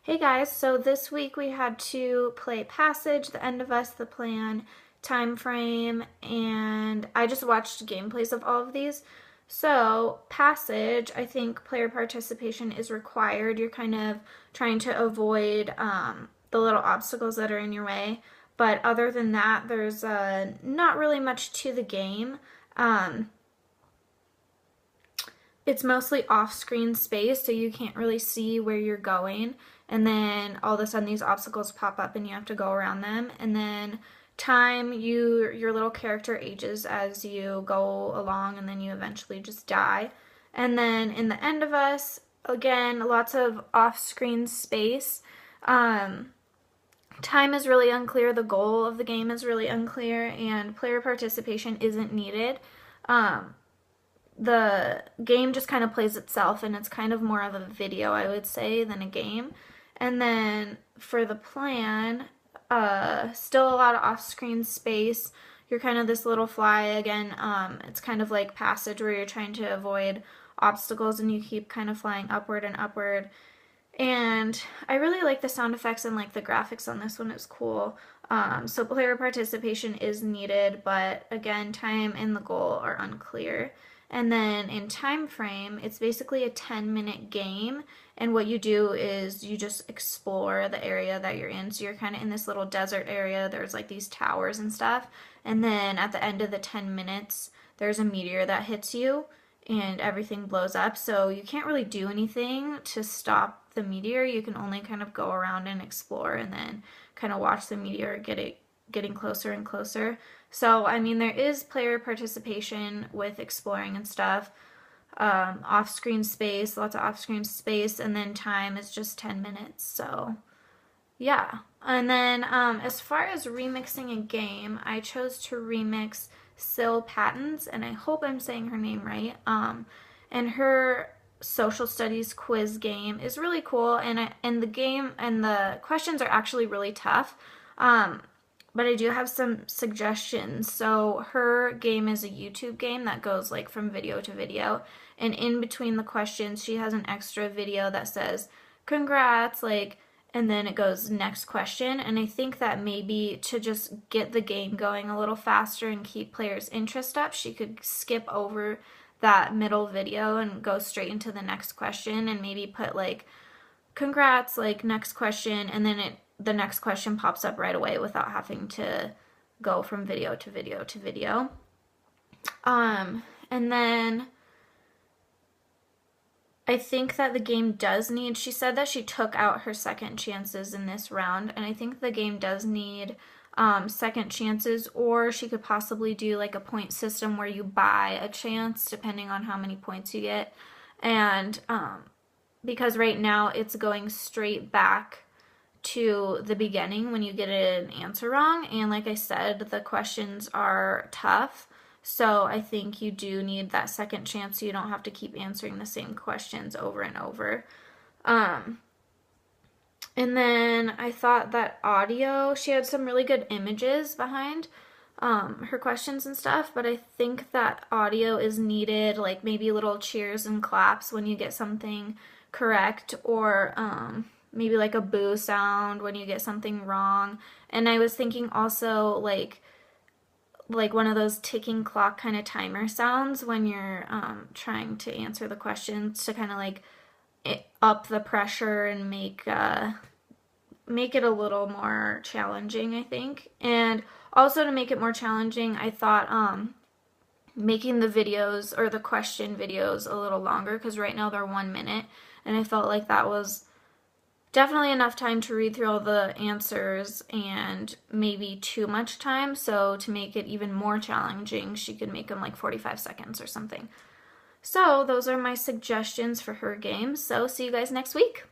Hey guys, so this week we had to play Passage, The End of Us, The Plan, Time Frame, and I just watched gameplays of all of these. So, Passage, I think player participation is required. You're kind of trying to avoid the little obstacles that are in your way. But other than that, there's not really much to the game. It's mostly off-screen space, so you can't really see where you're going. And then all of a sudden these obstacles pop up and you have to go around them. And then time, your little character ages as you go along, and then you eventually just die. And then in The End of Us, again, lots of off-screen space. Time is really unclear, the goal of the game is really unclear, and player participation isn't needed. The game just kind of plays itself, and it's kind of more of a video, I would say, than a game. And then for the plan, still a lot of off-screen space. You're kind of this little fly again. It's kind of like Passage, where you're trying to avoid obstacles and you keep kind of flying upward and upward. And I really like the sound effects and like the graphics on this one. It's cool. So player participation is needed, but again, time and the goal are unclear. And then in Time Frame, it's basically a 10-minute game, and what you do is you just explore the area that you're in. So you're kind of in this little desert area, there's like these towers and stuff, and then at the end of the 10 minutes, there's a meteor that hits you, and everything blows up, so you can't really do anything to stop the meteor. You can only kind of go around and explore, and then kind of watch the meteor getting closer and closer. So, I mean, there is player participation with exploring and stuff. Off-screen space, lots of off-screen space, and then time is just 10 minutes, so yeah. And then as far as remixing a game, I chose to remix Sil Patton's, and I hope I'm saying her name right, and her social studies quiz game is really cool, and the game and the questions are actually really tough. But I do have some suggestions. So her game is a YouTube game that goes like from video to video, and in between the questions she has an extra video that says congrats, like, and then it goes next question. And I think that maybe to just get the game going a little faster and keep players' interest up, she could skip over that middle video and go straight into the next question, and maybe put like congrats, like next question, and then the next question pops up right away without having to go from video to video to video. And then I think that the game does need, she said that she took out her second chances in this round, and I think the game does need second chances, or she could possibly do like a point system where you buy a chance depending on how many points you get. And because right now it's going straight back to the beginning when you get an answer wrong, and like I said, the questions are tough, so I think you do need that second chance so you don't have to keep answering the same questions over and over. And then I thought that audio, she had some really good images behind her questions and stuff, but I think that audio is needed, like maybe little cheers and claps when you get something correct, or maybe like a boo sound when you get something wrong. And I was thinking also like one of those ticking clock kind of timer sounds when you're trying to answer the questions, to kind of like up the pressure and make it a little more challenging, I think. And also to make it more challenging, I thought making the videos, or the question videos, a little longer, because right now they're 1 minute, and I felt like that was definitely enough time to read through all the answers, and maybe too much time. So to make it even more challenging, she could make them like 45 seconds or something. So those are my suggestions for her game. So see you guys next week.